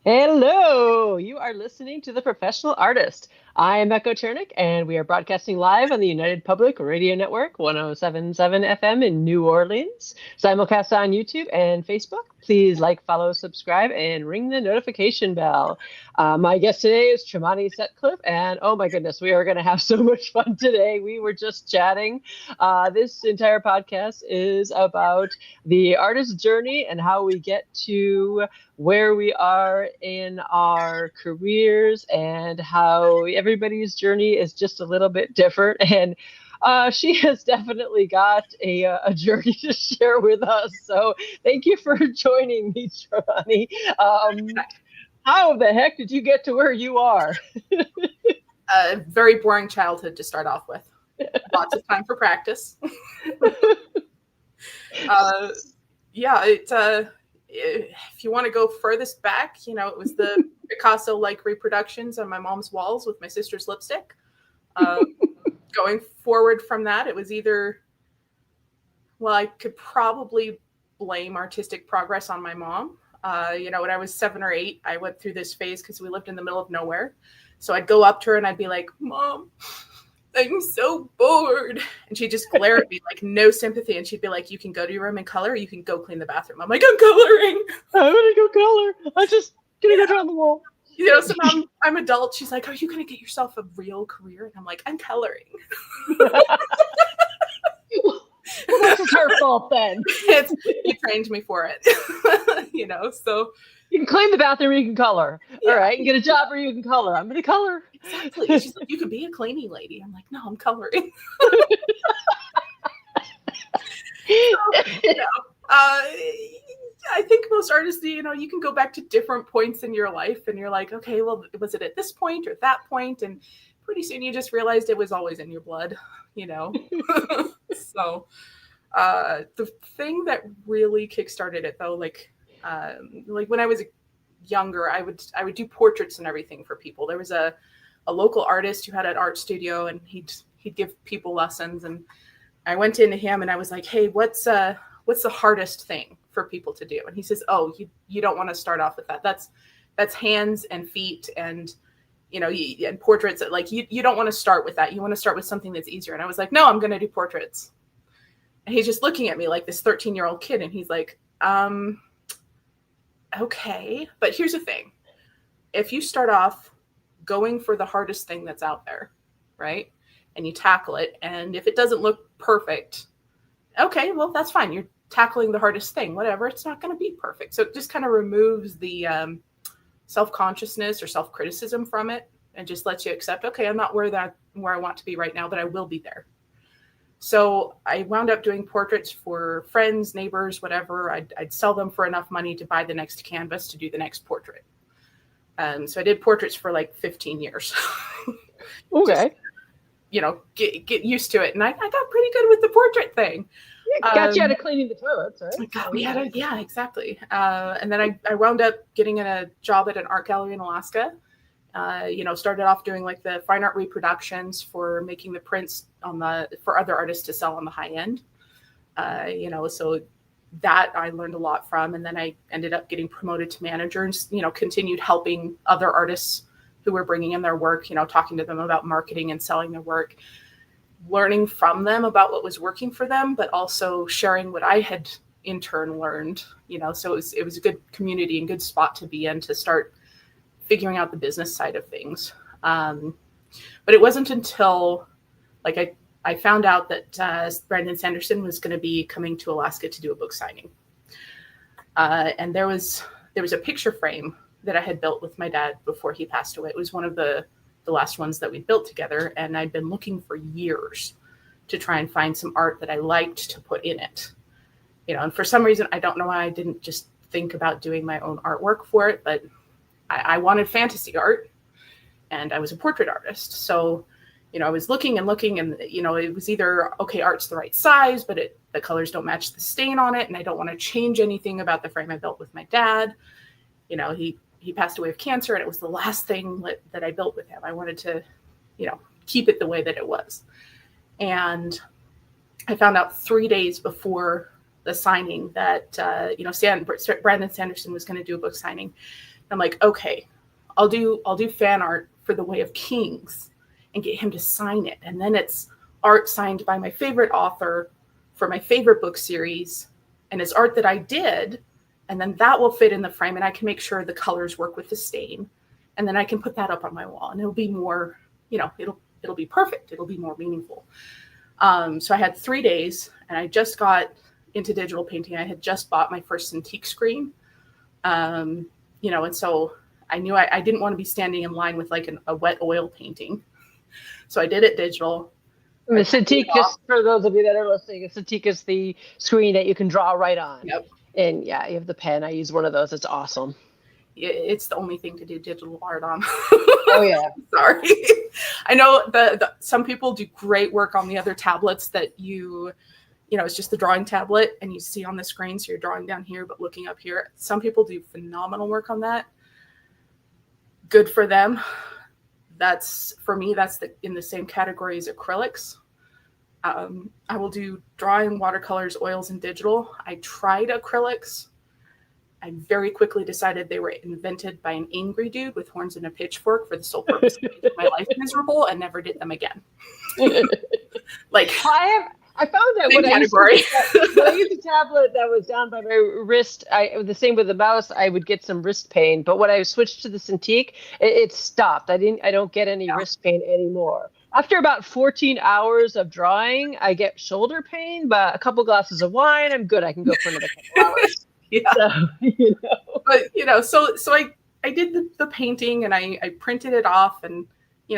Hello, you are listening to The Professional Artist. I am Chernik, and we are broadcasting live on the United Public Radio Network, 1077 FM in New Orleans, simulcast on YouTube and Facebook. Please like, follow, subscribe, and ring the notification bell. My guest today is Tremani Sutcliffe, and oh my goodness, we are going to have so much fun today. We were just chatting. This entire podcast is about the artist's journey and how we get to where we are in our careers and how everybody's journey is just a little bit different. And she has definitely got a journey to share with us. So thank you for joining me, Tremani. How the heck did you get to where you are? A very boring childhood to start off with. Lots of time for practice. If you want to go furthest back, it was the Picasso-like reproductions on my mom's walls with my sister's lipstick. Going forward from that, it was either, I could probably blame artistic progress on my mom. When I was 7 or 8, I went through this phase because we lived in the middle of nowhere. So I'd go up to her and I'd be like, "Mom, I'm so bored." And she'd just glare at me like no sympathy. And she'd be like, "You can go to your room and color, or you can go clean the bathroom." I'm like, "I'm coloring. I'm going to go color. I'm just going to go draw on the wall." So now I'm adult. She's like, "Are you going to get yourself a real career?" And I'm like, "I'm coloring." Well, this is her fault then. You trained me for it. So. You can clean the bathroom, or you can color. Yeah. All right, you can get a job, or you can color. I'm going to color. Exactly. She's like, "You could be a cleaning lady." I'm like, "No, I'm coloring." I think most artists, you can go back to different points in your life and you're like, okay, well, was it at this point or that point? And pretty soon you just realized it was always in your blood, So the thing that really kickstarted it though, like when I was younger, I would do portraits and everything for people. There was a local artist who had an art studio and he'd give people lessons. And I went into him and I was like, "Hey, what's the hardest thing for people to do?" And he says, "Oh, you don't want to start off with that. That's hands and feet and, and portraits. Like you don't want to start with that. You want to start with something that's easier." And I was like, "No, I'm going to do portraits." And he's just looking at me like this 13-year-old kid. And he's like, "Okay, but here's the thing. If you start off going for the hardest thing that's out there, right? And you tackle it. And if it doesn't look perfect, okay, well, that's fine. You're tackling the hardest thing, whatever. It's not going to be perfect." So it just kind of removes the self-consciousness or self-criticism from it and just lets you accept, okay, I'm not where I want to be right now, but I will be there. So I wound up doing portraits for friends, neighbors, whatever. I'd sell them for enough money to buy the next canvas to do the next portrait. So I did portraits for like 15 years. Okay. Just, get used to it. And I got pretty good with the portrait thing. Got you out of cleaning the toilets, right? Got me out of, yeah, exactly. And then I wound up getting a job at an art gallery in Alaska. Started off doing like the fine art reproductions for making the prints for other artists to sell on the high end. So that I learned a lot from. And then I ended up getting promoted to manager and, continued helping other artists who were bringing in their work, talking to them about marketing and selling their work, learning from them about what was working for them, but also sharing what I had in turn learned, so it was a good community and good spot to be in to start figuring out the business side of things. But it wasn't until I found out that Brandon Sanderson was going to be coming to Alaska to do a book signing. And there was a picture frame that I had built with my dad before he passed away. It was one of the last ones that we built together. And I'd been looking for years to try and find some art that I liked to put in it. And for some reason, I don't know why I didn't just think about doing my own artwork for it, but I wanted fantasy art and I was a portrait artist. So, I was looking and it was either, okay, art's the right size, but the colors don't match the stain on it. And I don't want to change anything about the frame I built with my dad. He passed away of cancer and it was the last thing that I built with him. I wanted to, keep it the way that it was. And I found out 3 days before the signing that, Brandon Sanderson was going to do a book signing. I'm like, okay, I'll do fan art for The Way of Kings and get him to sign it. And then it's art signed by my favorite author for my favorite book series. And it's art that I did. And then that will fit in the frame, and I can make sure the colors work with the stain. And then I can put that up on my wall, and it'll be more, it'll be perfect. It'll be more meaningful. So I had 3 days, and I just got into digital painting. I had just bought my first Cintiq screen. And so I knew I didn't want to be standing in line with like a wet oil painting. So I did it digital. And the Cintiq, just for those of you that are listening, a Cintiq is the screen that you can draw right on. Yep. And yeah, you have the pen. I use one of those. It's awesome. It's the only thing to do digital art on. Oh yeah. Sorry. I know some people do great work on the other tablets that it's just the drawing tablet and you see on the screen. So you're drawing down here, but looking up here. Some people do phenomenal work on that. Good for them. For me, that's in the same category as acrylics. I will do drawing, watercolors, oils, and digital. I tried acrylics. I very quickly decided they were invented by an angry dude with horns and a pitchfork for the sole purpose of making my life miserable, and never did them again. Like I found that when I used the tablet that was down by my wrist, the same with the mouse, I would get some wrist pain. But when I switched to the Cintiq, it stopped. I don't get any wrist pain anymore. After about 14 hours of drawing, I get shoulder pain, but a couple glasses of wine, I'm good. I can go for another couple hours. Yeah. But so I did the painting, and I printed it off, and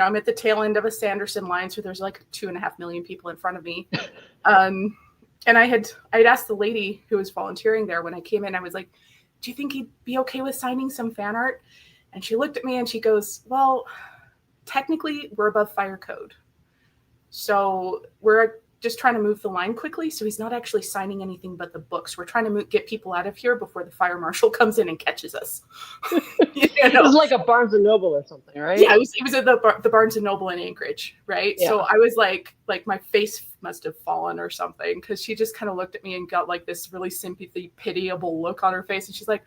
I'm at the tail end of a Sanderson line, so there's like 2.5 million people in front of me. And I'd asked the lady who was volunteering there when I came in, I was like, do you think he'd be okay with signing some fan art? And she looked at me and she goes, well, technically we're above fire code. So we're just trying to move the line quickly. So he's not actually signing anything but the books. We're trying to get people out of here before the fire marshal comes in and catches us. It was like a Barnes and Noble or something, right? Yeah, it was at the Barnes and Noble in Anchorage, right? Yeah. So I was like my face must have fallen or something, because she just kind of looked at me and got like this really sympathy, pitiable look on her face. And she's like,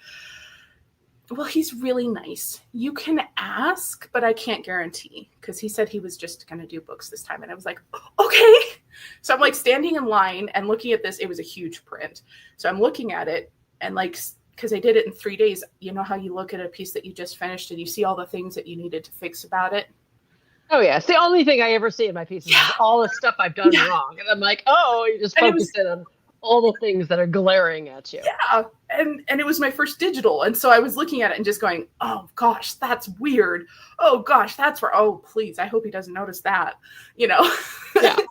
well, he's really nice. You can ask, but I can't guarantee, because he said he was just going to do books this time. And I was like, okay. So I'm like standing in line and looking at this. It was a huge print. So I'm looking at it, and like, because I did it in 3 days, you know how you look at a piece that you just finished and you see all the things that you needed to fix about it? Oh, yeah. It's the only thing I ever see in my pieces is all the stuff I've done wrong. And I'm like, oh, you just focus in on all the things that are glaring at you. Yeah. And it was my first digital. And so I was looking at it and just going, oh, gosh, that's weird. Oh, gosh, that's where, oh, please, I hope he doesn't notice that, Yeah.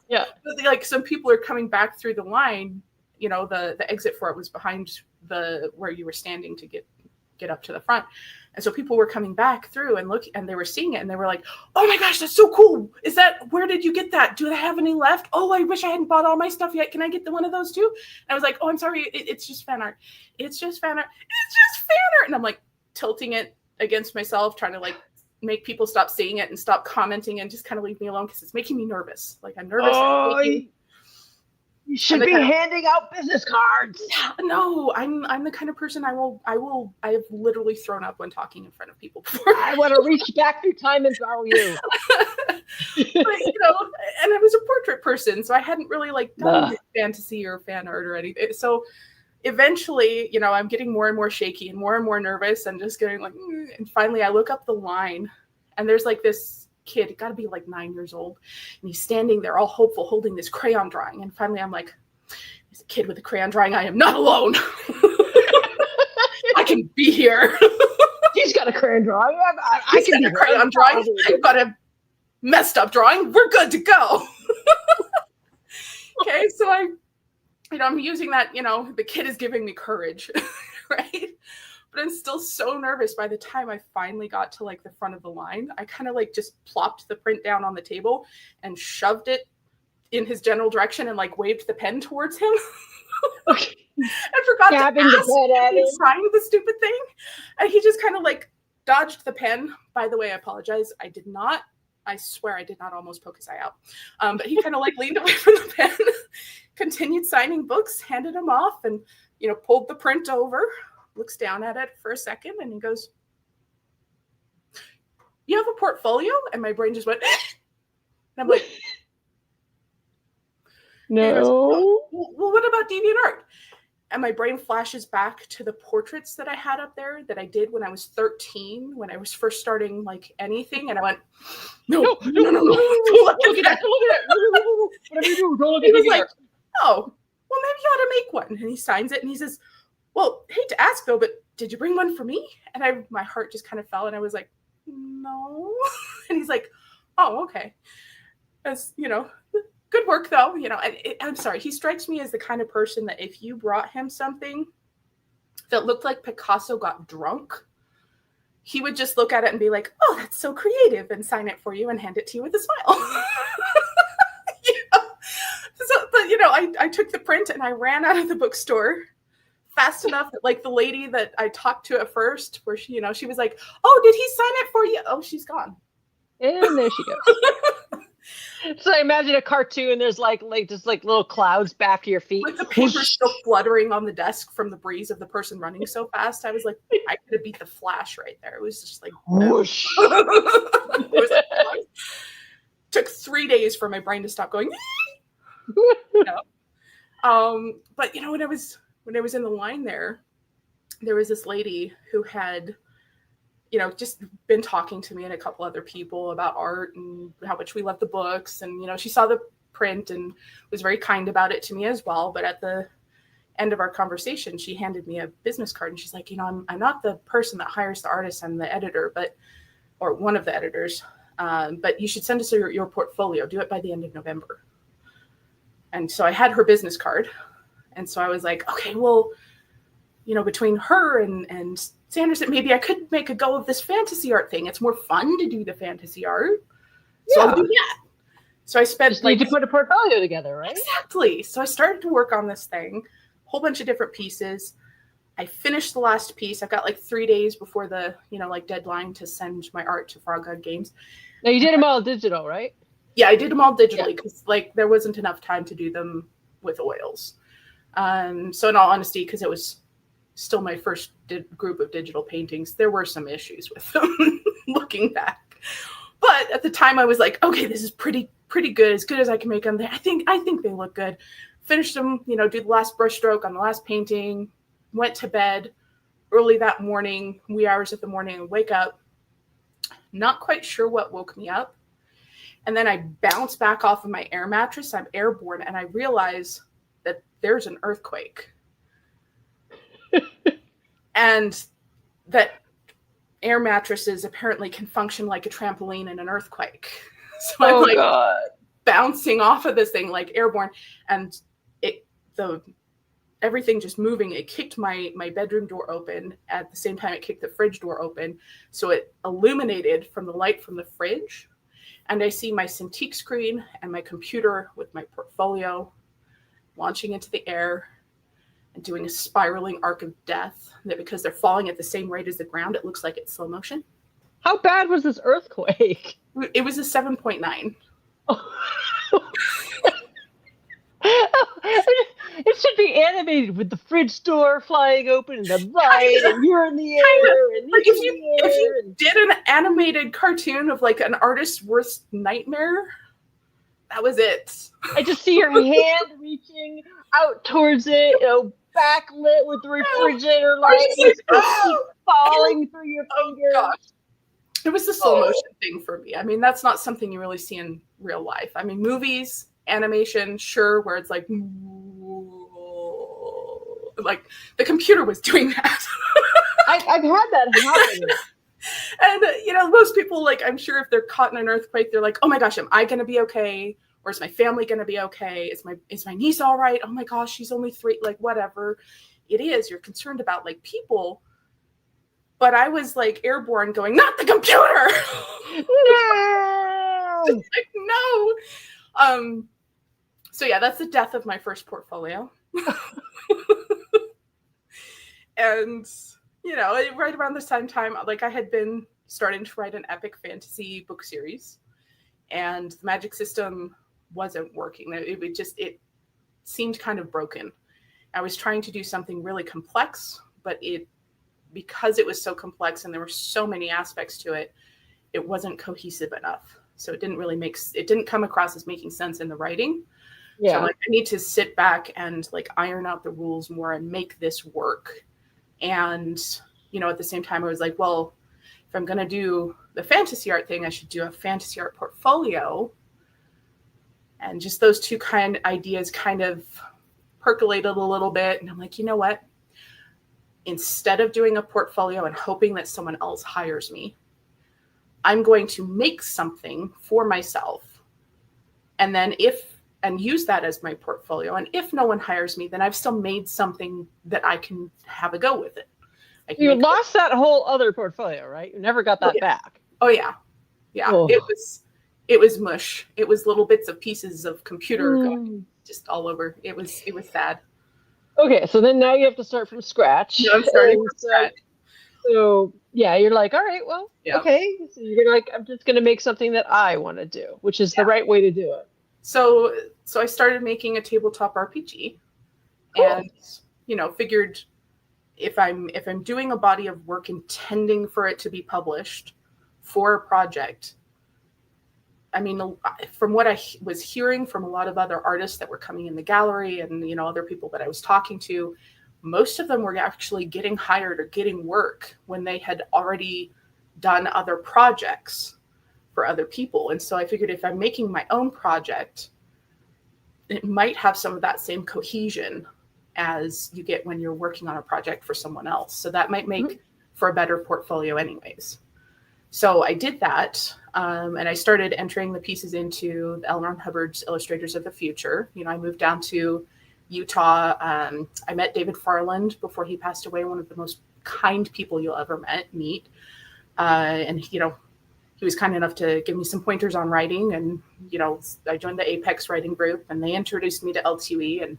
But like some people are coming back through the line, the exit for it was behind where you were standing to get up to the front. And so people were coming back through and they were seeing it, and they were like, oh my gosh, that's so cool. Where did you get that? Do they have any left? Oh, I wish I hadn't bought all my stuff yet. Can I get one of those too? And I was like, oh, I'm sorry. It's just fan art. It's just fan art. It's just fan art. And I'm like tilting it against myself, trying to like make people stop seeing it and stop commenting and just kind of leave me alone, because it's making me nervous. Like I'm nervous. Oh, you should be handing out business cards. Yeah, no, I'm the kind of person I have literally thrown up when talking in front of people before. I want to reach back through time and borrow you. But, and I was a portrait person, so I hadn't really like done fantasy or fan art or anything. So eventually, I'm getting more and more shaky and more nervous, and just getting like, and finally I look up the line, and there's like this kid, got to be like 9 years old, and he's standing there all hopeful holding this crayon drawing. And finally I'm like, there's a kid with a crayon drawing. I am not alone. I can be here. He's got a crayon drawing. I can be a crayon drawing. I've got a messed up drawing. We're good to go. Okay, so I'm using that, the kid is giving me courage, right? But I'm still so nervous. By the time I finally got to like the front of the line, I kind of like just plopped the print down on the table and shoved it in his general direction and like waved the pen towards him. Okay. I forgot to ask him to sign the stupid thing. And he just kind of like dodged the pen. By the way, I apologize. I swear I did not almost poke his eye out. But he kind of like leaned away from the pen, continued signing books, handed them off, and, pulled the print over, looks down at it for a second, and he goes, you have a portfolio? And my brain just went, and I'm like, no. Goes, oh, well, what about DeviantArt? And my brain flashes back to the portraits that I had up there that I did when I was 13, when I was first starting like anything. And I went, no. Don't look at that. Whatever you do, don't look He at was DeviantArt. like, oh, well, maybe you ought to make one. And he signs it and he says, well, hate to ask though, but did you bring one for me? And my heart just kind of fell and I was like, no. And he's like, oh, okay. That's, good work though. I'm sorry. He strikes me as the kind of person that if you brought him something that looked like Picasso got drunk, he would just look at it and be like, oh, that's so creative, and sign it for you and hand it to you with a smile. I took the print and I ran out of the bookstore fast enough that like the lady that I talked to at first, where she was like, oh, did he sign it for you? Oh, she's gone. And there she goes. So I imagine a cartoon. There's like just like little clouds back to your feet. Like the paper's still fluttering on the desk from the breeze of the person running so fast. I was like, I could have beat the Flash right there. It was just like whoosh. Took 3 days for my brain to stop going. But when I was in the line there was this lady who had just been talking to me and a couple other people about art and how much we love the books. And, she saw the print and was very kind about it to me as well. But at the end of our conversation, she handed me a business card and she's like, I'm not the person that hires the artists. I'm the editor, or one of the editors. But you should send us your portfolio. Do it by the end of November. And so I had her business card. And so I was like, okay, well, between her and Sanderson, maybe I could make a go of this fantasy art thing. It's more fun to do the fantasy art. So I'll do that. So I spent need to put a portfolio together, right? Exactly. So I started to work on this thing, a whole bunch of different pieces. I finished the last piece. I've got like 3 days before the, deadline to send my art to Frog God Games. Now you did them all digital, right? Yeah, I did them all digitally because there wasn't enough time to do them with oils. So in all honesty, because it was still my first group of digital paintings, there were some issues with them looking back. But at the time I was like, okay, this is pretty good, as good as I can make them. I think they look good. Finished them, do the last brush stroke on the last painting, went to bed early that morning, wee hours of the morning, and wake up, not quite sure what woke me up. And then I bounce back off of my air mattress. I'm airborne, and I realize that there's an earthquake. And that air mattresses apparently can function like a trampoline in an earthquake. So I'm bouncing off of this thing like airborne, and everything just moving. It kicked my bedroom door open. At the same time, it kicked the fridge door open. So it illuminated from the light from the fridge. And I see my Cintiq screen and my computer with my portfolio launching into the air and doing a spiraling arc of death. That because they're falling at the same rate as the ground, it looks like it's slow motion. How bad was this earthquake? It was a 7.9. It should be animated with the fridge door flying open and the light, and you're in the air. And like if you did an animated cartoon of like an artist's worst nightmare, that was it. I just see your hand reaching out towards it, backlit with the refrigerator light, falling through your fingers. Gosh. It was the slow motion thing for me. I mean, that's not something you really see in real life. I mean, movies, animation, sure, where it's like the computer was doing that. I've had that happen. And, most people, like, I'm sure if they're caught in an earthquake, they're like, oh my gosh, am I going to be okay? Or is my family going to be okay? Is my niece all right? Oh my gosh, she's only 3, like, whatever it is. You're concerned about, like, people. But I was, like, airborne going, not the computer! No! Like, no! So, yeah, that's the death of my first portfolio. And, right around this time, like, I had been starting to write an epic fantasy book series. And the magic system wasn't working. It seemed kind of broken. I was trying to do something really complex, but because it was so complex and there were so many aspects to it, it wasn't cohesive enough. So it didn't come across as making sense in the writing. Yeah. So I'm like, I need to sit back and like iron out the rules more and make this work. And, at the same time, I was like, well, if I'm going to do the fantasy art thing, I should do a fantasy art portfolio. And just those two ideas kind of percolated a little bit. And I'm like, you know what? Instead of doing a portfolio and hoping that someone else hires me, I'm going to make something for myself. And then use that as my portfolio. And if no one hires me, then I've still made something that I can have a go with it. You lost that whole other portfolio, right? You never got that back. Oh yeah. Yeah. Oh. It was mush. It was little bits of pieces of computer going just all over. It was sad. Okay, so then now you have to start from scratch. No, I'm starting from scratch. So yeah, you're like, all right, well, okay. So you're like, I'm just going to make something that I want to do, which is the right way to do it. So I started making a tabletop RPG, and figured if I'm doing a body of work intending for it to be published for a project, I mean, from what I was hearing from a lot of other artists that were coming in the gallery and, other people that I was talking to, most of them were actually getting hired or getting work when they had already done other projects for other people. And so I figured if I'm making my own project, it might have some of that same cohesion as you get when you're working on a project for someone else. So that might make for a better portfolio anyways. So I did that, and I started entering the pieces into L. Ron Hubbard's Illustrators of the Future. I moved down to Utah. I met David Farland before he passed away, one of the most kind people you'll ever meet. And, he was kind enough to give me some pointers on writing. And, I joined the Apex writing group, and they introduced me to LTE, and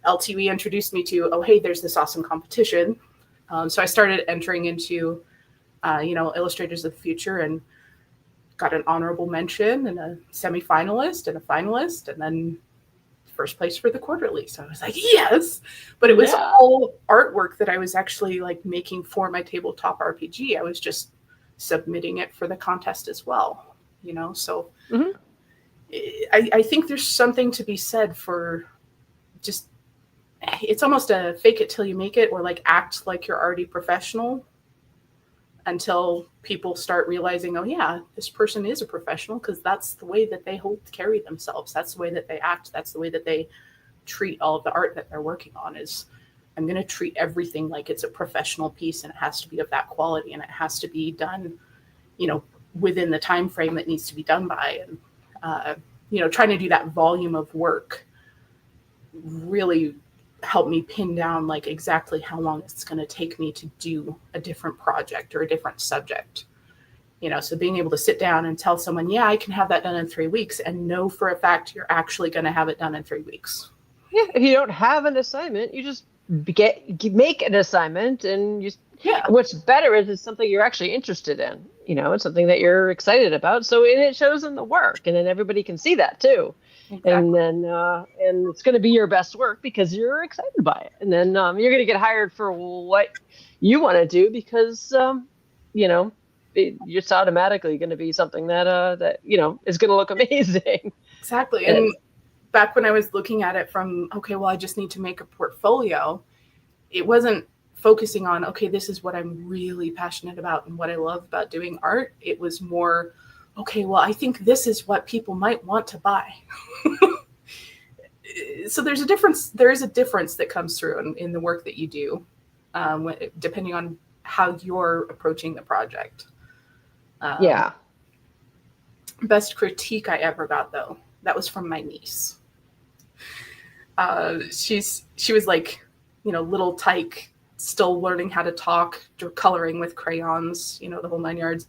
LTE introduced me to, oh, hey, there's this awesome competition. So I started entering into Illustrators of the Future, and got an honorable mention and a semifinalist and a finalist, and then first place for the quarterly. So I was like, yes, but it was all artwork that I was actually like making for my tabletop RPG. I was just submitting it for the contest as well, so I think there's something to be said for just, it's almost a fake it till you make it, or like act like you're already professional until people start realizing, oh yeah, this person is a professional, because that's the way that they carry themselves. That's the way that they act. That's the way that they treat all of the art that they're working on. Is I'm going to treat everything like it's a professional piece, and it has to be of that quality, and it has to be done, within the time frame that needs to be done by. And, trying to do that volume of work really help me pin down like exactly how long it's going to take me to do a different project or a different subject. So being able to sit down and tell someone, yeah, I can have that done in 3 weeks, and know for a fact you're actually going to have it done in 3 weeks. Yeah, if you don't have an assignment, you just make an assignment, and what's better is it's something you're actually interested in. It's something that you're excited about. So it shows in the work, and then everybody can see that too. Exactly. And then and it's going to be your best work because you're excited by it. And then you're going to get hired for what you want to do, because it's automatically going to be something that is going to look amazing. Exactly. And back when I was looking at it from, okay, well, I just need to make a portfolio, it wasn't focusing on, okay, this is what I'm really passionate about and what I love about doing art. It was more, okay, well, I think this is what people might want to buy. So there is a difference that comes through in the work that you do, depending on how you're approaching the project. Best critique I ever got, though, that was from my niece. She was like, little tyke, still learning how to talk, coloring with crayons, the whole 9 yards.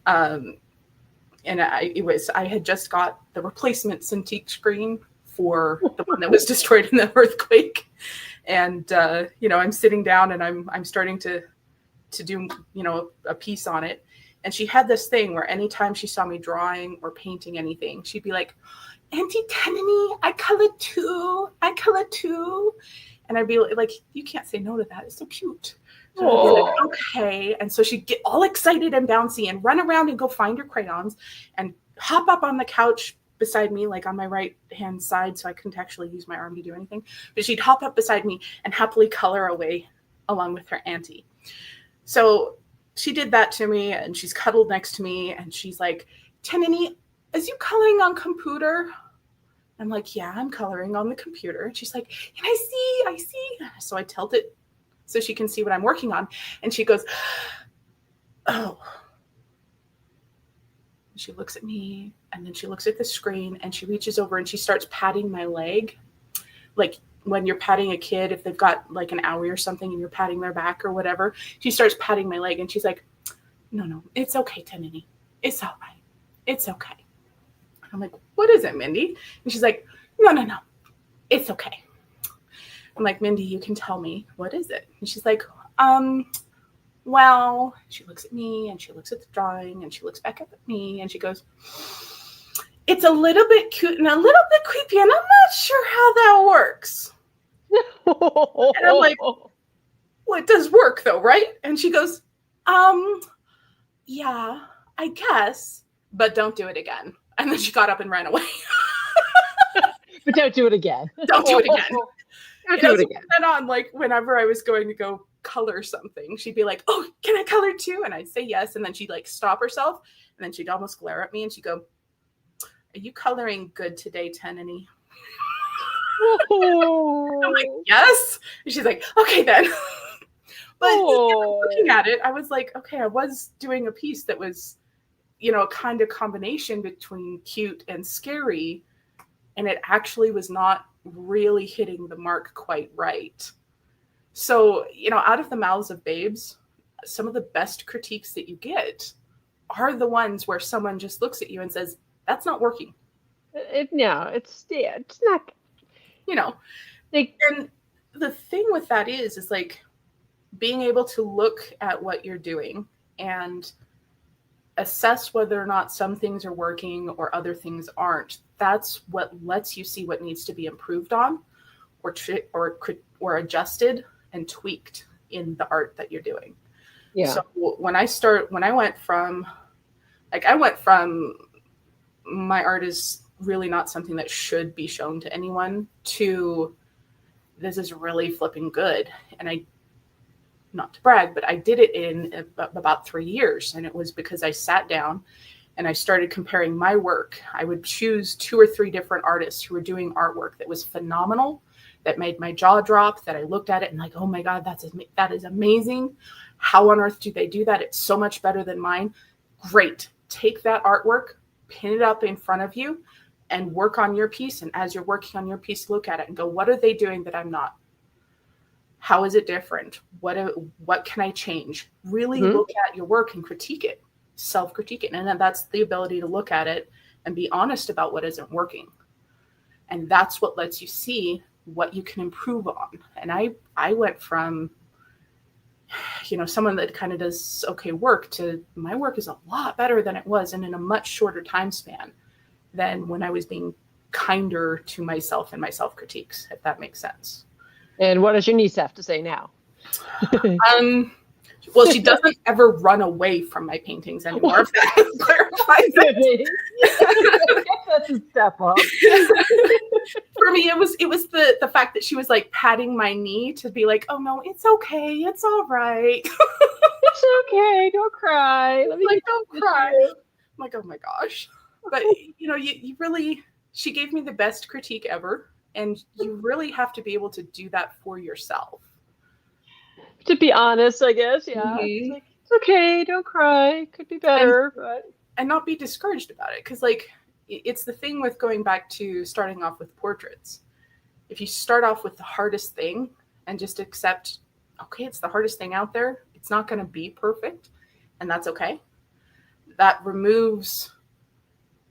And I had just got the replacement Cintiq screen for the one that was destroyed in the earthquake. And, I'm sitting down and I'm starting to do, a piece on it. And she had this thing where anytime she saw me drawing or painting anything, she'd be like, Auntie Tenany, I color too. And I'd be like, you can't say no to that. It's so cute. So I'd be like, okay. And so she'd get all excited and bouncy and run around and go find her crayons and hop up on the couch beside me, like on my right hand side, so I couldn't actually use my arm to do anything. But she'd hop up beside me and happily color away along with her auntie. So she did that to me, and she's cuddled next to me, and she's like, Tremani, is you coloring on computer? I'm like, yeah, I'm coloring on the computer. And she's like, and I see. So I tilt it so she can see what I'm working on. And she goes, oh. She looks at me, and then she looks at the screen, and she reaches over and she starts patting my leg. Like when you're patting a kid, if they've got like an owie or something and you're patting their back or whatever, she starts patting my leg, and she's like, no, it's okay, Tremani. It's all right. It's okay. I'm like, what is it, Mindy? And she's like, no, it's okay. I'm like, Mindy, you can tell me, what is it? And she's like, well, she looks at me and she looks at the drawing and she looks back up at me and she goes, it's a little bit cute and a little bit creepy and I'm not sure how that works. And I'm like, well, it does work though, right? And she goes, yeah, I guess, but don't do it again. And then she got up and ran away. But don't do it again. Don't do it again. Don't do it again. And on, like, whenever I was going to go color something, she'd be like, oh, can I color too? And I'd say yes. And then she'd like stop herself. And then she'd almost glare at me and she'd go, are you coloring good today, Tremani? I'm like, yes. And she's like, okay then. But looking at it, I was like, okay, I was doing a piece that was, you know, a kind of combination between cute and scary. And it actually was not really hitting the mark quite right. So, you know, out of the mouths of babes, some of the best critiques that you get are the ones where someone just looks at you and says, that's not working. It's not, you know. And the thing with that is like being able to look at what you're doing and assess whether or not some things are working or other things aren't. That's what lets you see what needs to be improved on or adjusted and tweaked in the art that you're doing. Yeah. So when I went from my art is really not something that should be shown to anyone to this is really flipping good. And I, not to brag, but I did it in about 3 years. And it was because I sat down and I started comparing my work. I would choose 2 or 3 different artists who were doing artwork that was phenomenal, that made my jaw drop, that I looked at it and like, oh my God, that is amazing. How on earth do they do that? It's so much better than mine. Great. Take that artwork, pin it up in front of you and work on your piece. And as you're working on your piece, look at it and go, what are they doing that I'm not? How is it different? What can I change? Really look at your work and critique it, self-critique it. And then that's the ability to look at it and be honest about what isn't working. And that's what lets you see what you can improve on. And I went from, you know, someone that kind of does okay work to my work is a lot better than it was and in a much shorter time span than when I was being kinder to myself and my self-critiques, if that makes sense. And what does your niece have to say now? Well, she doesn't ever run away from my paintings anymore. If that clarifies it. That's a step up. For me, it was the fact that she was like patting my knee to be like, oh no, it's okay, it's all right. It's okay, don't cry. Let me like, don't cry. I'm like, oh my gosh. But you know, you really, she gave me the best critique ever. And you really have to be able to do that for yourself. To be honest, I guess, yeah. Mm-hmm. It's like, it's okay, don't cry. Could be better. And not be discouraged about it. Because, like, it's the thing with going back to starting off with portraits. If you start off with the hardest thing and just accept, okay, it's the hardest thing out there. It's not going to be perfect. And that's okay. That removes,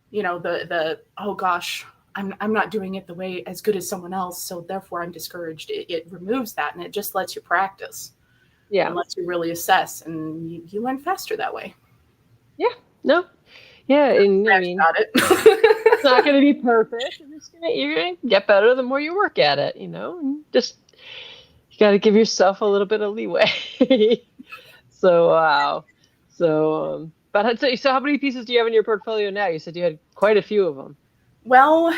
you know, the oh gosh, I'm not doing it the way as good as someone else, so therefore I'm discouraged. It removes that, and it just lets you practice. Yeah, and lets you really assess, and you learn faster that way. Yeah, no, yeah, and I mean, it's not going to be perfect. You're going to get better the more you work at it, you know. And just got to give yourself a little bit of leeway. So, wow. So, but so how many pieces do you have in your portfolio now? You said you had quite a few of them. Well,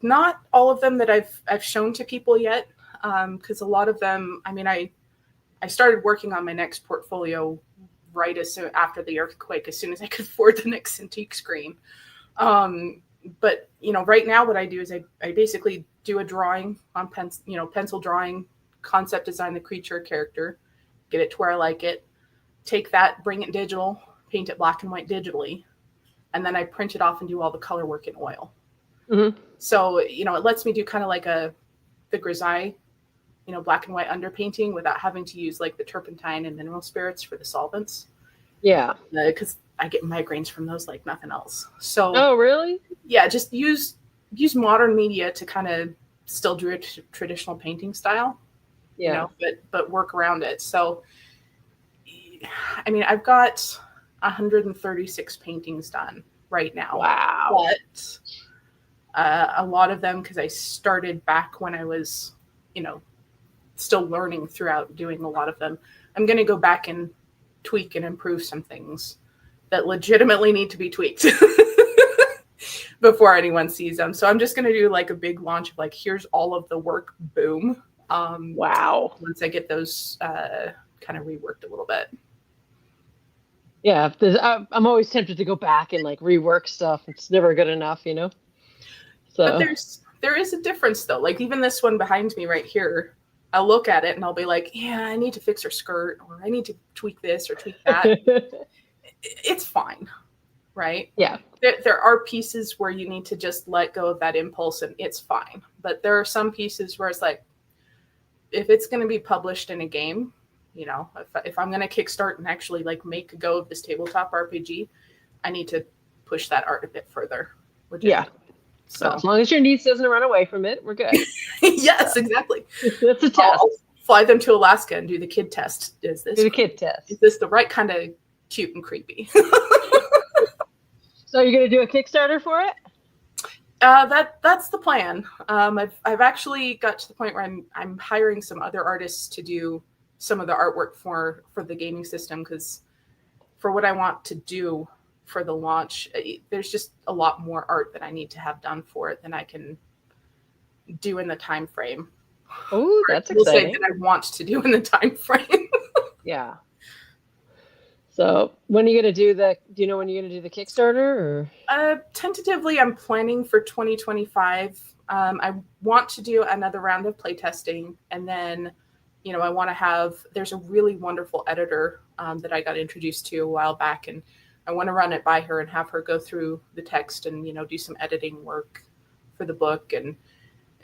not all of them that I've shown to people yet, because a lot of them, I mean, I started working on my next portfolio right as soon after the earthquake, as soon as I could afford the next Cintiq screen. But right now what I do is I basically do a drawing on pencil drawing, concept design the creature character, get it to where I like it, take that, bring it digital, paint it black and white digitally, and then I print it off and do all the color work in oil. Mm-hmm. So, it lets me do kind of like the grisaille, black and white underpainting without having to use like the turpentine and mineral spirits for the solvents. Yeah. Because I get migraines from those like nothing else. So, oh, really? Yeah, just use modern media to kind of still do a traditional painting style, Yeah. But work around it. So, I mean, I've got 136 paintings done right now. Wow. But a lot of them, because I started back when I was, still learning throughout doing a lot of them, I'm going to go back and tweak and improve some things that legitimately need to be tweaked before anyone sees them. So I'm just going to do like a big launch of like, here's all of the work, boom. Wow. Once I get those kind of reworked a little bit. Yeah, I'm always tempted to go back and like rework stuff. It's never good enough, So. But there is a difference though. Like even this one behind me right here, I'll look at it and I'll be like, yeah, I need to fix her skirt, or I need to tweak this or tweak that. It's fine, right? Yeah. There are pieces where you need to just let go of that impulse and it's fine. But there are some pieces where it's like, if it's going to be published in a game, if I'm going to kickstart and actually like make a go of this tabletop RPG, I need to push that art a bit further. Yeah. So as long as your niece doesn't run away from it, we're good. Yes, exactly. That's a test. I'll fly them to Alaska and do the kid test. Do the kid test. Is this the right kind of cute and creepy? So you're going to do a Kickstarter for it? That's the plan. I've actually got to the point where I'm hiring some other artists to do some of the artwork for the gaming system, because for what I want to do for the launch, there's just a lot more art that I need to have done for it than I can do in the time frame. Oh, that's exciting. Say that I want to do in the time frame. Yeah. So when are you going to do you know when you're going to do the Kickstarter? Or? Tentatively, I'm planning for 2025. I want to do another round of playtesting, and then, I want to there's a really wonderful editor that I got introduced to a while back, and I want to run it by her and have her go through the text and, do some editing work for the book. And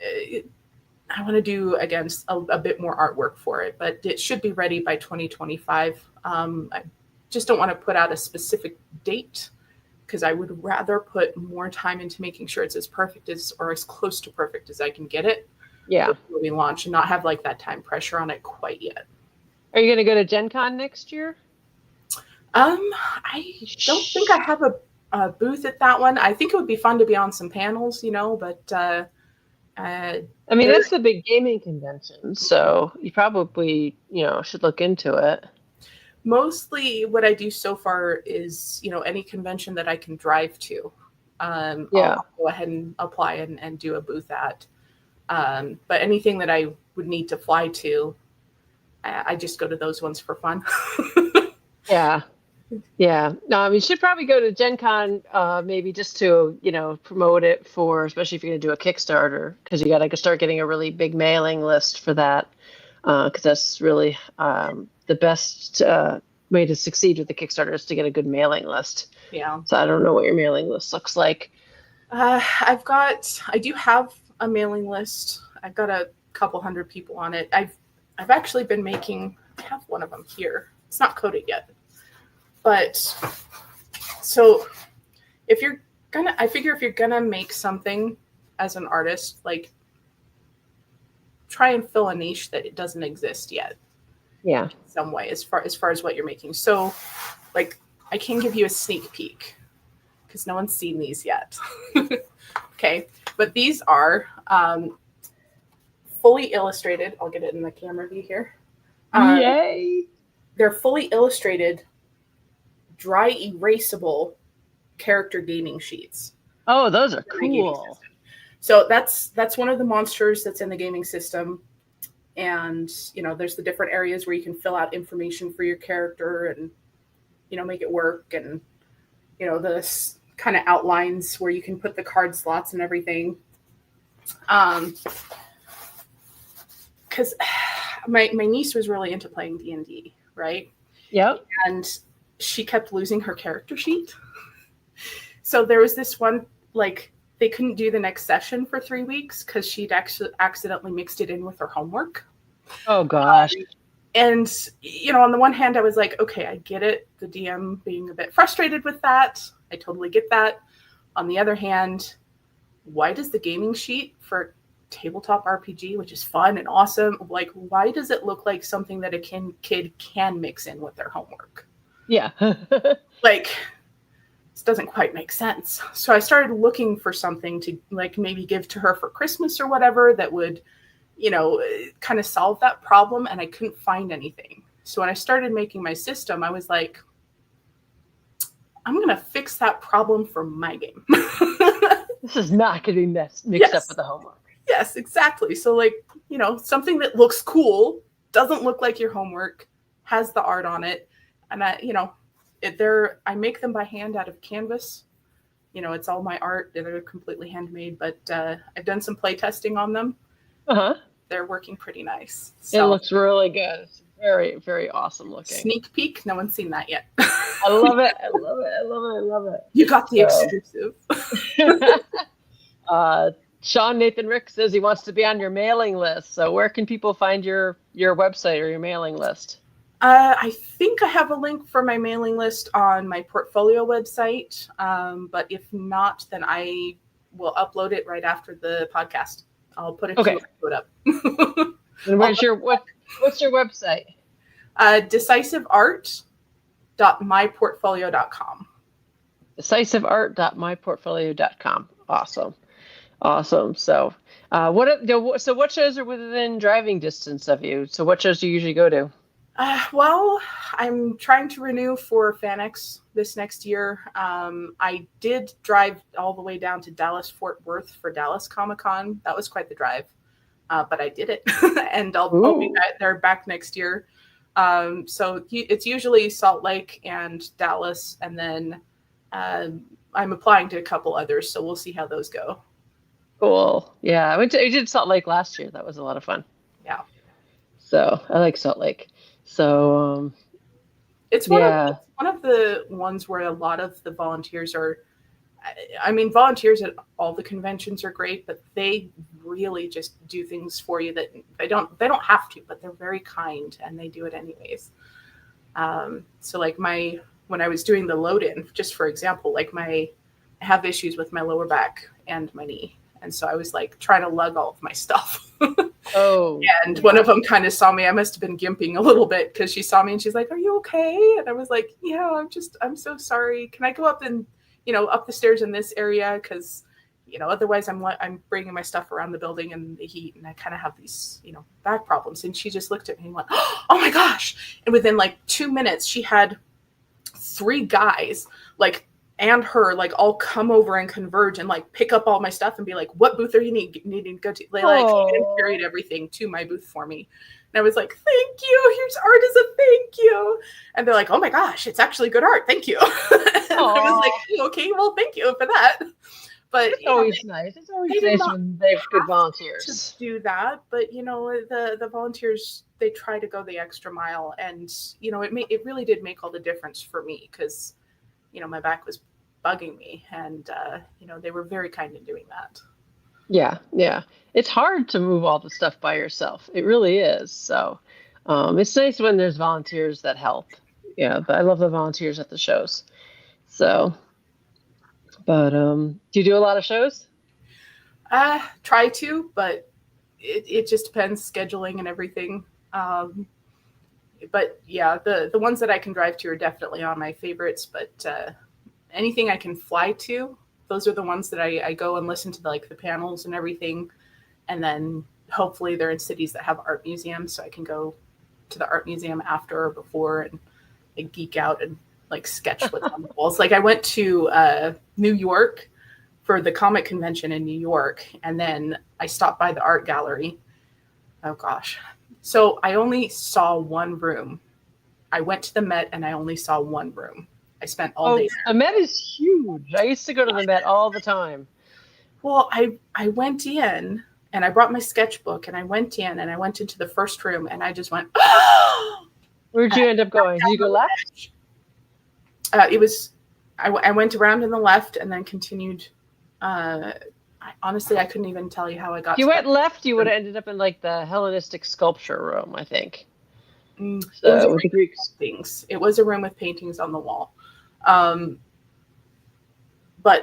I want to do, again, a bit more artwork for it, but it should be ready by 2025. I just don't want to put out a specific date, because I would rather put more time into making sure it's as perfect or as close to perfect as I can get it. Yeah. Before we launch, and not have like that time pressure on it quite yet. Are you going to go to Gen Con next year? I don't think I have a booth at that one. I think it would be fun to be on some panels, but I mean, that's the big gaming convention, so you probably, should look into it. Mostly what I do so far is, any convention that I can drive to. I'll go ahead and apply and do a booth at. But anything that I would need to fly to, I just go to those ones for fun. Yeah. No, you should probably go to Gen Con, maybe just to, promote it especially if you're going to do a Kickstarter, because you got to start getting a really big mailing list for that, because that's really the best way to succeed with the Kickstarter is to get a good mailing list. Yeah. So I don't know what your mailing list looks like. I do have a mailing list. I've got a couple hundred people on it. I've actually been I have one of them here. It's not coded yet. But so I figure if you're gonna make something as an artist, like try and fill a niche that it doesn't exist yet. Yeah. In some way, as far as what you're making. So like I can give you a sneak peek, because no one's seen these yet. Okay. But these are fully illustrated. I'll get it in the camera view here. Yay! They're fully illustrated, dry erasable character gaming sheets. Oh, those are cool. So that's one of the monsters that's in the gaming system. And, there's the different areas where you can fill out information for your character and, make it work. And, the kind of outlines where you can put the card slots and everything. Because my niece was really into playing D&D, right? Yep. And she kept losing her character sheet. So there was this one, like, they couldn't do the next session for 3 weeks because she'd actually accidentally mixed it in with her homework. Oh, gosh. And, on the one hand, I was like, okay, I get it. The DM being a bit frustrated with that. I totally get that. On the other hand, why does the gaming sheet for tabletop RPG, which is fun and awesome, like, why does it look like something that a kid can mix in with their homework? Yeah. Like, this doesn't quite make sense. So I started looking for something to, like, maybe give to her for Christmas or whatever that would, kind of solve that problem. And I couldn't find anything. So when I started making my system, I was like, I'm going to fix that problem for my game. This is not getting mixed up with the homework. Yes, exactly. So, like, something that looks cool, doesn't look like your homework, has the art on it. And I make them by hand out of canvas. It's all my art. They're completely handmade, but I've done some play testing on them. Uh-huh. They're working pretty nice. So, it looks really good. It's very, very awesome looking. Sneak peek. No one's seen that yet. I love it. I love it. I love it. I love it. You got the exclusive. Sean Nathan Rick says he wants to be on your mailing list. So where can people find your website or your mailing list? I think I have a link for my mailing list on my portfolio website. But if not, then I will upload it right after the podcast. I'll put it up. And what's your website? DecisiveArt.myportfolio.com. DecisiveArt.myportfolio.com. Awesome. So, what shows are within driving distance of you? So, what shows do you usually go to? Well, I'm trying to renew for FanX this next year. I did drive all the way down to Dallas-Fort Worth for Dallas Comic-Con. That was quite the drive, but I did it, and I'll be back next year. So it's usually Salt Lake and Dallas, and then I'm applying to a couple others, so we'll see how those go. Cool. Yeah, I did Salt Lake last year. That was a lot of fun. Yeah. So I like Salt Lake. So it's one of the ones where a lot of the volunteers are. I mean, volunteers at all the conventions are great, but they really just do things for you that they don't have to, but they're very kind and they do it anyways. So like when I was doing the load in, just for example, like I have issues with my lower back and my knee. And so I was like trying to lug all of my stuff. Oh. And one of them kind of saw me. I must have been gimping a little bit because she saw me and she's like, "Are you okay?" And I was like, "Yeah, I'm so sorry. Can I go up and, up the stairs in this area? Because, otherwise I'm bringing my stuff around the building in the heat and I kind of have these, back problems." And she just looked at me and went, "Oh my gosh." And within like 2 minutes, she had 3 guys and her all come over and converge and pick up all my stuff and be like, "What booth are you needing to go to?" They carried everything to my booth for me. And I was like, "Thank you. Here's art as a thank you." And they're like, "Oh my gosh, it's actually good art. Thank you." And I was like, "Okay, well, thank you for that." But it's always nice. It's always nice when they have good volunteers to do that. But the volunteers, they try to go the extra mile, and it really did make all the difference for me because my back was bugging me, and they were very kind in doing that. Yeah. It's hard to move all the stuff by yourself. It really is. So it's nice when there's volunteers that help. Yeah, but I love the volunteers at the shows. So, but do you do a lot of shows? Try to, but it just depends, scheduling and everything. But yeah, the ones that I can drive to are definitely on my favorites, but anything I can fly to, those are the ones that I go and listen to the panels and everything. And then, hopefully they're in cities that have art museums, so I can go to the art museum after or before and like geek out and like sketch what's on the walls. Like I went to New York for the comic convention in New York, and then I stopped by the art gallery. Oh gosh. So I only saw one room. I went to the Met and I only saw one room. I spent all day there. The Met is huge. I used to go to the Met all the time. Well, I went in and I brought my sketchbook and I went in and I went into the first room and I just went, oh! Where'd you end up going? Did you go left? I went around in the left and then continued. Honestly, I couldn't even tell you how I got. If you went left, you would have ended up in like the Hellenistic sculpture room, I think. It was with the Greek things. It was a room with paintings on the wall. But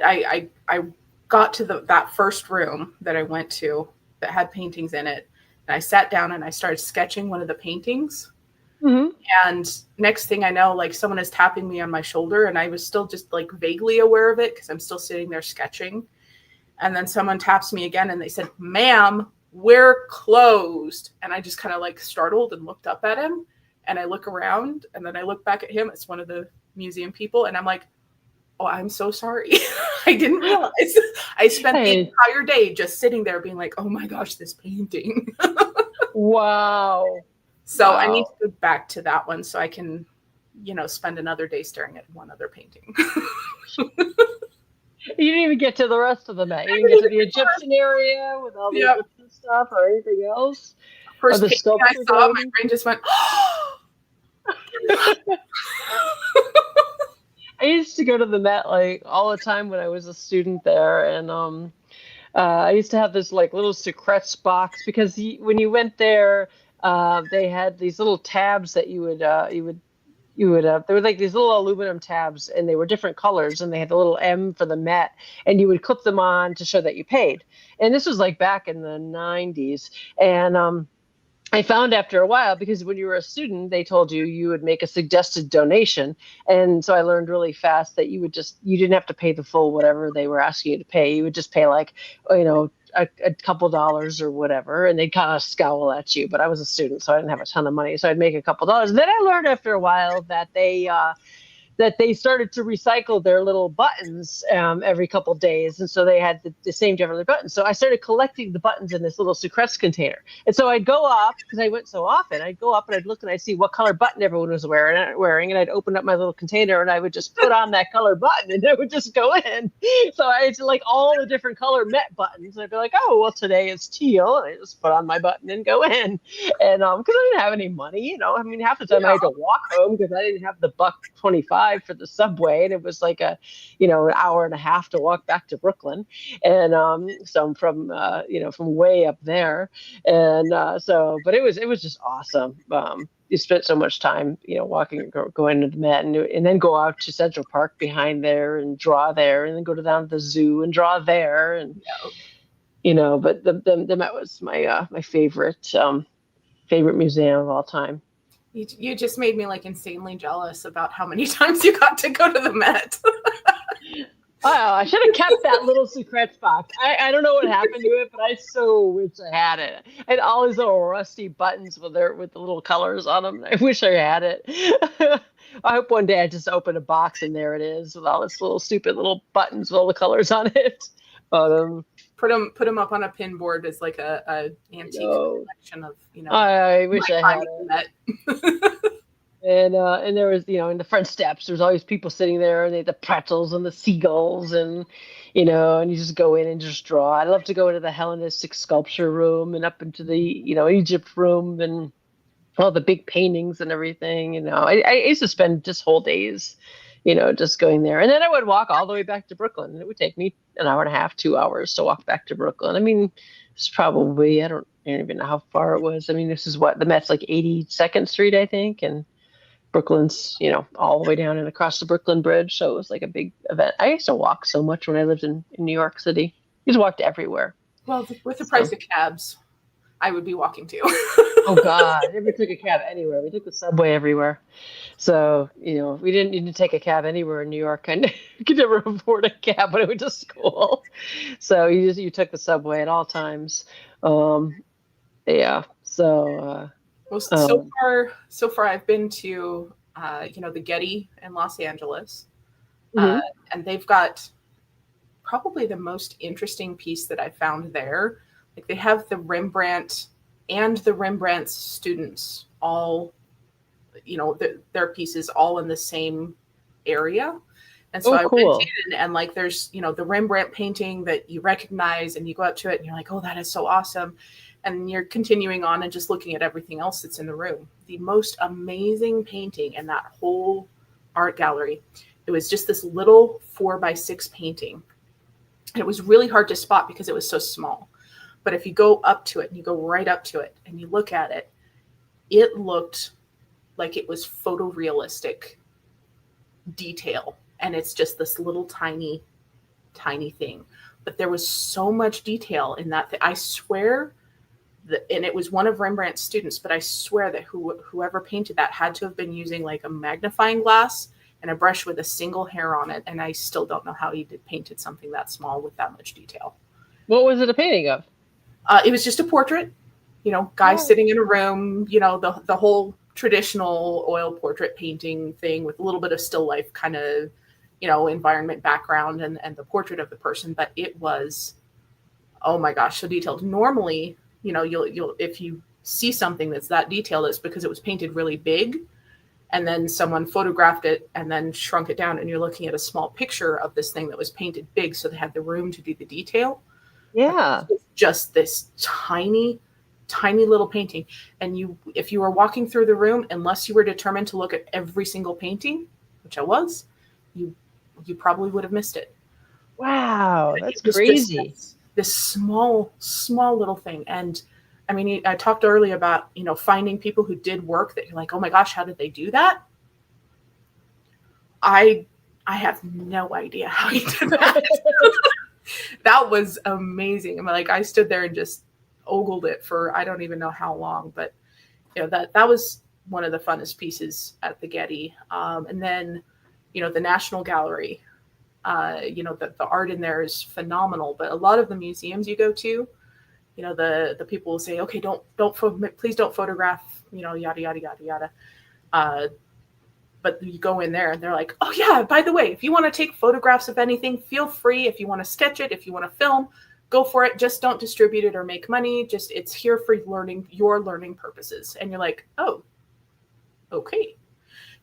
I got to that first room that I went to that had paintings in it. And I sat down and I started sketching one of the paintings. Mm-hmm. And next thing I know, like someone is tapping me on my shoulder, and I was still just like vaguely aware of it because I'm still sitting there sketching. And then someone taps me again and they said, "Ma'am, we're closed." And I just kind of like startled and looked up at him, and I look around and then I look back at him. It's one of the museum people. And I'm like, "Oh, I'm so sorry." I didn't realize. I spent the entire day just sitting there being like, "Oh my gosh, this painting." Wow. So I need to go back to that one so I can, spend another day staring at one other painting. You didn't even get to the rest of the Met. You didn't get to the Egyptian area with all the Egyptian stuff or anything else. First painting I saw, my brain just went, I used to go to the Met like all the time when I was a student there, and I used to have this like little secrets box because when you went there, they had these little tabs that you would there were like these little aluminum tabs, and they were different colors, and they had the little M for the Met, and you would clip them on to show that you paid. And this was like back in the 90s, and I found after a while, because when you were a student, they told you would make a suggested donation. And so I learned really fast that you didn't have to pay the full whatever they were asking you to pay. You would just pay like, a couple dollars or whatever, and they'd kind of scowl at you. But I was a student, so I didn't have a ton of money. So I'd make a couple dollars. And then I learned after a while that they started to recycle their little buttons every couple of days. And so they had the same different buttons. So I started collecting the buttons in this little secrets container. And so I'd go up, because I went so often, I'd go up and I'd look and I'd see what color button everyone was wearing. And I'd open up my little container and I would just put on that color button and it would just go in. So I had like all the different color Met buttons. And I'd be like, oh, well, today it's teal. And I just put on my button and go in. And because I didn't have any money, half the time I had to walk home because I didn't have the $1.25 for the subway, and it was like an hour and a half to walk back to Brooklyn, and so I'm from from way up there, and but it was just awesome. You spent so much time walking, going to the Met, and then go out to Central Park behind there and draw there, and then go down to the zoo and draw there, and but the Met was my favorite museum of all time. You just made me like insanely jealous about how many times you got to go to the Met. Oh, I should have kept that little secrets box. I don't know what happened to it, but I so wish I had it. I had all these little rusty buttons with the little colors on them. I wish I had it. I hope one day I just open a box and there it is with all its little stupid little buttons with all the colors on it. But put them up on a pin board as like a antique collection of I wish I had it. And there was in the front steps there's always people sitting there, and they had the pretzels and the seagulls, and and you just go in and just draw. I love to go into the Hellenistic sculpture room and up into the Egypt room and all the big paintings and everything. I used to spend just whole days just going there. And then I would walk all the way back to Brooklyn. It would take me an hour and a half, 2 hours to walk back to Brooklyn. I mean, it's probably, I don't even know how far it was. I mean, this is the Met's like 82nd Street, I think. And Brooklyn's, all the way down and across the Brooklyn Bridge. So it was like a big event. I used to walk so much when I lived in New York City. I just walked everywhere. Well, with the price of cabs, I would be walking too. Oh God, I never took a cab anywhere. We took the subway everywhere. So, we didn't need to take a cab anywhere in New York. I could never afford a cab when I went to school. So you took the subway at all times. Yeah. So, Well, so far I've been to, the Getty in Los Angeles, uh, mhm. and they've got probably the most interesting piece that I found there. Like they have the Rembrandt and the Rembrandt's students all, their pieces all in the same area. And so Oh, I went cool. in and like there's, the Rembrandt painting that you recognize and you go up to it and you're like, oh, that is so awesome. And you're continuing on and just looking at everything else that's in the room. The most amazing painting in that whole art gallery. It was just this little 4x6 painting. It was really hard to spot because it was so small. But if you go up to it and you go right up to it and you look at it, it looked like it was photorealistic detail. And it's just this little tiny, tiny thing. But there was so much detail in that. I swear that, and it was one of Rembrandt's students, but I swear that whoever painted that had to have been using like a magnifying glass and a brush with a single hair on it. And I still don't know how he painted something that small with that much detail. What was it a painting of? It was just a portrait, guy Oh. sitting in a room, the whole traditional oil portrait painting thing with a little bit of still life kind of, environment background and the portrait of the person. But it was, oh my gosh, so detailed. Normally, you'll if you see something that's that detailed, it's because it was painted really big and then someone photographed it and then shrunk it down and you're looking at a small picture of this thing that was painted big so they had the room to do the detail. But Yeah. just this tiny, tiny little painting. And if you were walking through the room, unless you were determined to look at every single painting, which I was, you probably would have missed it. Wow, that's It was just crazy. this small, small little thing. And I mean, I talked earlier about, finding people who did work that you're like, oh my gosh, how did they do that? I have no idea how he did that. That was amazing. I mean, like I stood there and just ogled it for I don't even know how long, but that was one of the funnest pieces at the Getty. And then, the National Gallery. The art in there is phenomenal. But a lot of the museums you go to, the people will say, okay, please don't photograph, yada yada yada yada. But you go in there and they're like, oh yeah, by the way, if you want to take photographs of anything, feel free. If you want to sketch it, if you want to film, go for it. Just don't distribute it or make money. Just it's here for your learning purposes. And you're like, oh, okay.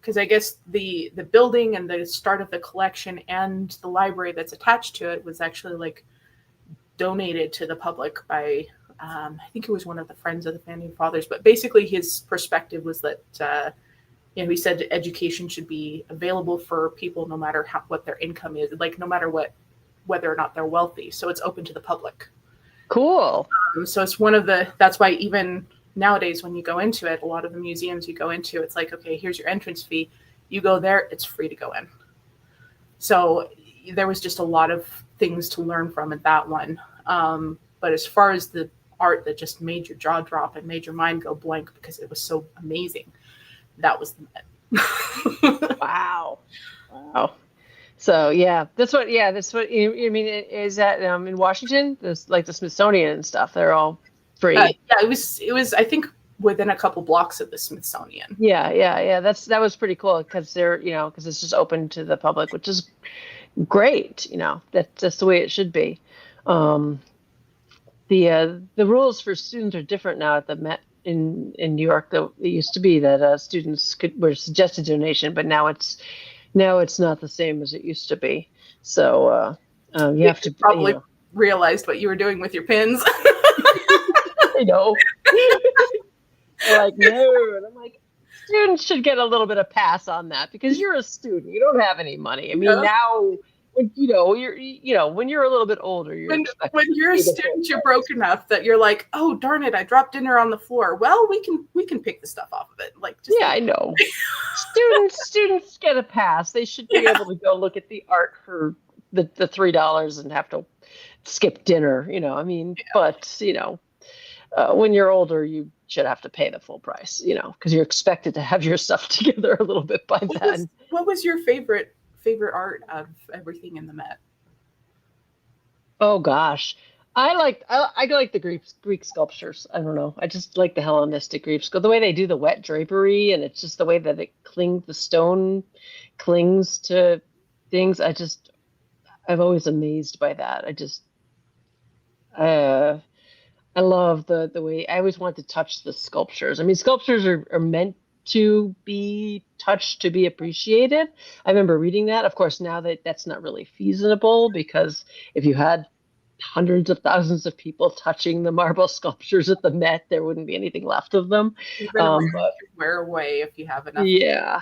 Because I guess the building and the start of the collection and the library that's attached to it was actually like donated to the public by I think it was one of the friends of the founding fathers. But basically his perspective was that he said education should be available for people no matter what their income is, like no matter whether or not they're wealthy. So it's open to the public. Cool. So it's that's why even nowadays when you go into it, a lot of the museums you go into, it's like, okay, here's your entrance fee. You go there, it's free to go in. So there was just a lot of things to learn from at that one. But as far as the art that just made your jaw drop and made your mind go blank because it was so amazing, that was the Met. Wow. Wow. So that's what you mean. Is that in Washington? This like the Smithsonian and stuff. They're all free. Yeah, it was I think within a couple blocks of the Smithsonian. Yeah. That was pretty cool because because it's just open to the public, which is great. That's just the way it should be. The rules for students are different now at the Met in New York. Though it used to be that students were suggested donation, but now it's not the same as it used to be. So you have to probably realized what you were doing with your pins. I know. They're like, no, and I'm like, students should get a little bit of pass on that because you're a student. You don't have any money. I mean, now when when you're a little bit older, when you're a student, you're broke enough that you're like, oh darn it, I dropped dinner on the floor. Well, we can pick the stuff off of it. Like, just I know. students get a pass. They should be able to go look at the art for the $3 and have to skip dinner. I mean, but when you're older, you should have to pay the full price. Because you're expected to have your stuff together a little bit by then. What was your favorite art of everything in the Met? Oh gosh. I like the Greek sculptures. I don't know. I just like the Hellenistic Greek sculpture. The way they do the wet drapery, and it's just the way that the stone clings to things. I've always amazed by that. Uh, I love the way I always want to touch the sculptures. I mean, sculptures are meant to be touched to be appreciated. I remember reading that. Of course, now that's not really feasible because if you had hundreds of thousands of people touching the marble sculptures at the Met, there wouldn't be anything left of them. You've been wear away if you have enough. Yeah.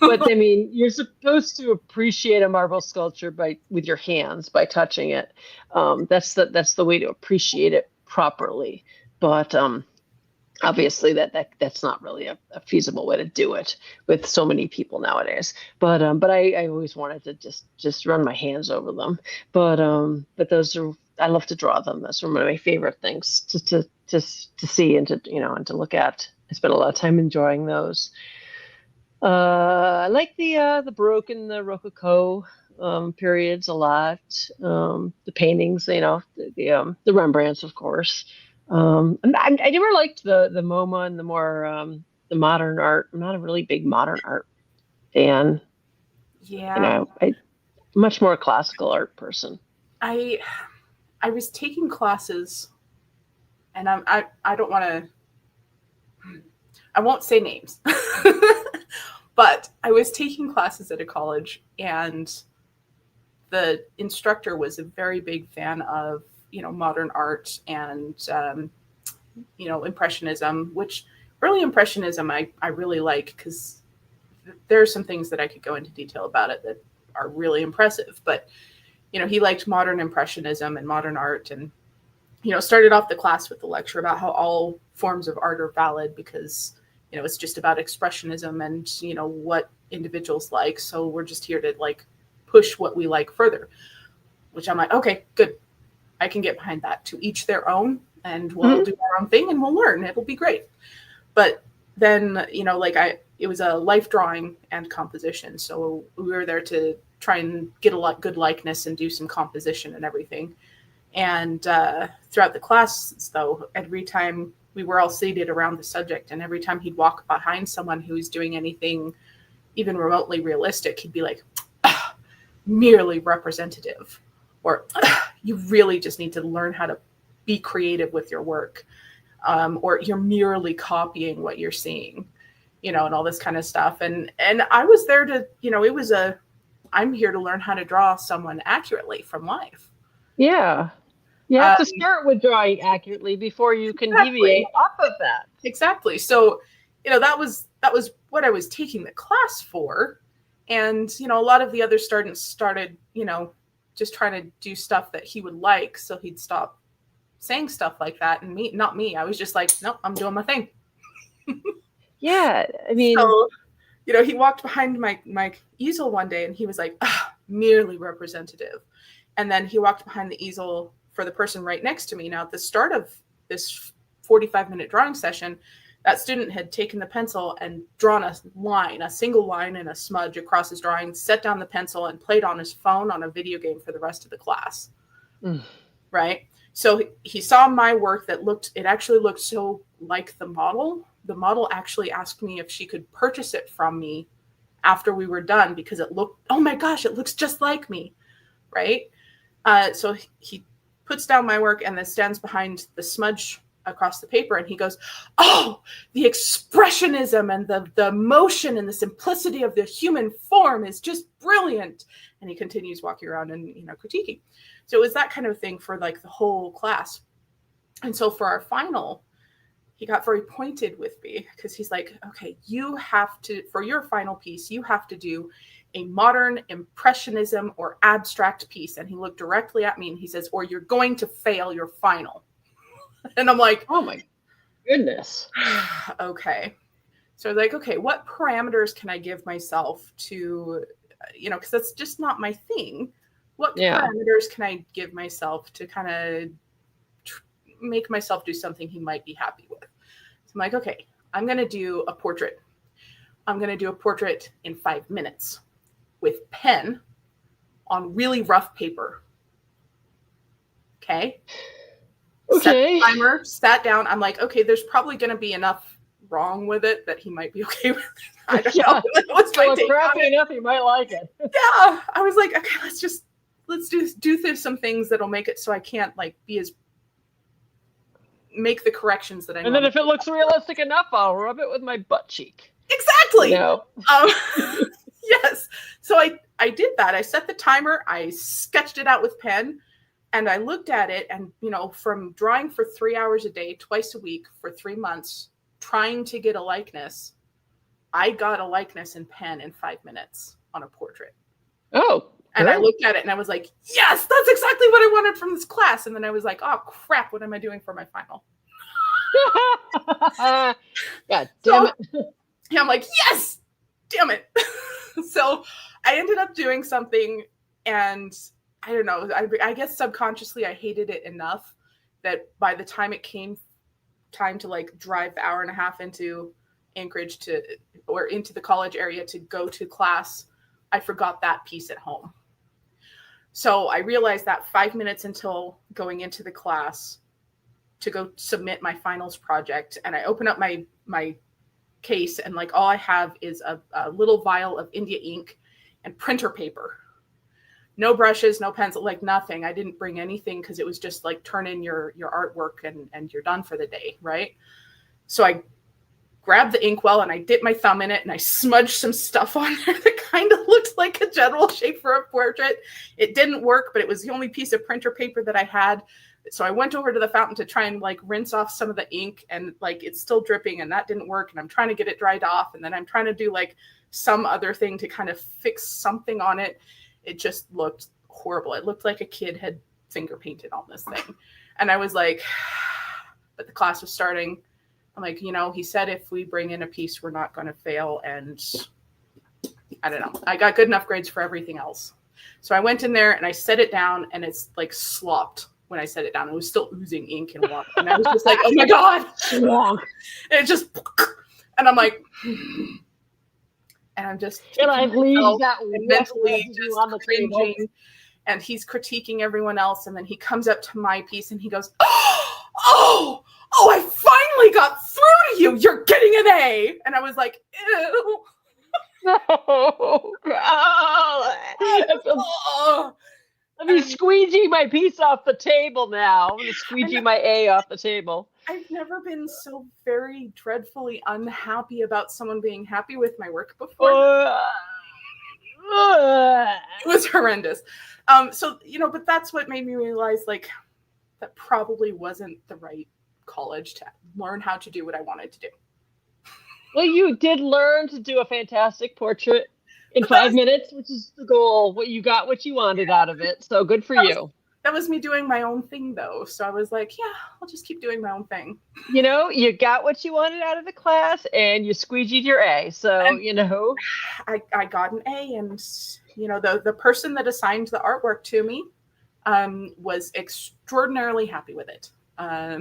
But I mean, you're supposed to appreciate a marble sculpture with your hands, by touching it. That's the way to appreciate it properly. But obviously that's not really a feasible way to do it with so many people nowadays. But I always wanted to just run my hands over them. But I love to draw them. That's one of my favorite things to see and to look at. I spent a lot of time enjoying those. I like the Baroque and the Rococo periods a lot. The paintings, the Rembrandts, of course. I never liked the MoMA and the more the modern art. I'm not a really big modern art fan. Yeah, I'm much more a classical art person. I was taking classes, and I don't want to. I won't say names. But I was taking classes at a college, and the instructor was a very big fan of, modern art and, Impressionism, which early Impressionism I really like, because there are some things that I could go into detail about it that are really impressive. But, he liked modern Impressionism and modern art, and, started off the class with the lecture about how all forms of art are valid because it's just about expressionism and, what individuals like. So we're just here to push what we like further, which I'm like, okay, good. I can get behind that. To each their own, and we'll do our own thing and we'll learn. It'll be great. But then, it was a life drawing and composition. So we were there to try and get a good likeness and do some composition and everything. And throughout the class, though, every time we were all seated around the subject, and every time he'd walk behind someone who was doing anything even remotely realistic, he'd be like, merely representative, or you really just need to learn how to be creative with your work, or you're merely copying what you're seeing, and all this kind of stuff. And I was there to, I'm here to learn how to draw someone accurately from life. Yeah. You have to start with drawing accurately before you can deviate off of that. Exactly. So, that was what I was taking the class for. And, a lot of the other students started, just trying to do stuff that he would like. So he'd stop saying stuff like that. And not me. I was just like, nope, I'm doing my thing. Yeah. I mean, so, he walked behind my easel one day and he was like, merely representative. And then he walked behind the easel for the person right next to me. Now, at the start of this 45-minute drawing session, that student had taken the pencil and drawn a single line and a smudge across his drawing, set down the pencil, and played on his phone on a video game for the rest of the class. Right? So he saw my work it actually looked so like the model. The model actually asked me if she could purchase it from me after we were done, because it looked, oh my gosh, it looks just like me. Right? So he puts down my work and then stands behind the smudge across the paper, and he goes, oh, the expressionism and the emotion and the simplicity of the human form is just brilliant. And he continues walking around and critiquing. So it was that kind of thing for the whole class. And so for our final, he got very pointed with me, because he's like, okay, you have to, for your final piece, you have to do a modern impressionism or abstract piece. And he looked directly at me and he says, or you're going to fail your final. And I'm like, oh my goodness. Okay. So okay, what parameters can I give myself to, because that's just not my thing. What parameters can I give myself to kind of make myself do something he might be happy with? So I'm like, okay, I'm going to do a portrait. I'm going to do a portrait in 5 minutes with pen on really rough paper. Okay. set the Okay. timer, sat down. I'm like, okay, there's probably going to be enough wrong with it that he might be okay with it. I don't know. That was my take crappy on it. enough, you might like it. Yeah. I was like, okay, let's do some things that'll make it so I can't like make the corrections that I And then if it looks realistic enough, I'll rub it with my butt cheek. Exactly. You know? Yes. So I did that. I set the timer. I sketched it out with pen, and I looked at it, and from drawing for 3 hours a day, twice a week for 3 months, trying to get a likeness, I got a likeness in pen in 5 minutes on a portrait. Oh. And I looked at it and I was like, yes, that's exactly what I wanted from this class. And then I was like, oh crap, what am I doing for my final? God damn it. Yeah, I'm like, yes, damn it. So I ended up doing something, and I don't know, I guess subconsciously I hated it enough that by the time it came time to like drive the hour and a half into Anchorage or into the college area to go to class, I forgot that piece at home. So I realized that 5 minutes until going into the class to go submit my finals project, and I open up my case, and like all I have is a little vial of India ink and printer paper. No brushes, no pencil, like nothing. I didn't bring anything because it was just like turn in your artwork and you're done for the day, right? So I grabbed the inkwell and I dipped my thumb in it and I smudged some stuff on there that kind of looked like a general shape for a portrait. It didn't work, but it was the only piece of printer paper that I had. So I went over to the fountain to try and like rinse off some of the ink, and like it's still dripping, and that didn't work. And I'm trying to get it dried off, and then I'm trying to do like some other thing to kind of fix something on it. It just looked horrible. It looked like a kid had finger painted on this thing. And I was like, but the class was starting. I'm like, he said if we bring in a piece, we're not going to fail. And I don't know. I got good enough grades for everything else. So I went in there and I set it down, and it's like slopped when I set it down. It was still oozing ink and water. And I was just like, oh my God. And it just, and I'm like, and I'm just, and I leave that mentally just on the cringing. And he's critiquing everyone else. And then he comes up to my piece and he goes, oh, I finally got through to you. You're getting an A. And I was like, ew. Oh, let me squeegee my piece off the table now. I'm going to squeegee my A off the table. I've never been so very dreadfully unhappy about someone being happy with my work before. It was horrendous. So, but that's what made me realize, like, that probably wasn't the right college to learn how to do what I wanted to do. Well, you did learn to do a fantastic portrait in 5 minutes, which is the goal. You got what you wanted out of it. So good for you. That was me doing my own thing, though. So I was like, yeah, I'll just keep doing my own thing. You got what you wanted out of the class, and you squeegeed your A. So, I got an A, and, the person that assigned the artwork to me was extraordinarily happy with it. I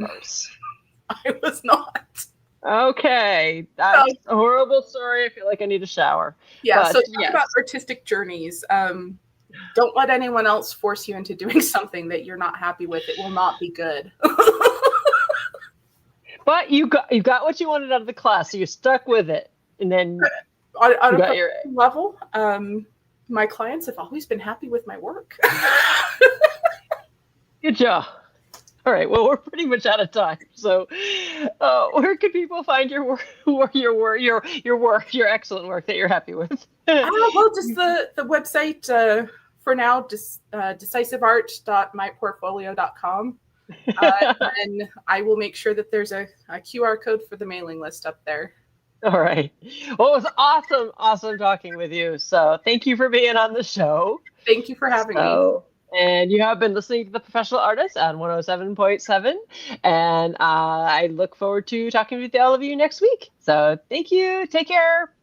was not. Okay. That's a horrible story. I feel like I need a shower. Yeah, so talk about artistic journeys. Don't let anyone else force you into doing something that you're not happy with. It will not be good. But you got what you wanted out of the class, so you stuck with it. And then on a level, my clients have always been happy with my work. Good job. All right. Well, we're pretty much out of time. So, where can people find your work, your excellent work that you're happy with? Well, just the website for now, decisiveart.myportfolio.com. And I will make sure that there's a QR code for the mailing list up there. All right. Well, it was awesome talking with you. So thank you for being on the show. Thank you for having me. And you have been listening to The Professional Artist on 107.7. And I look forward to talking with all of you next week. So thank you. Take care.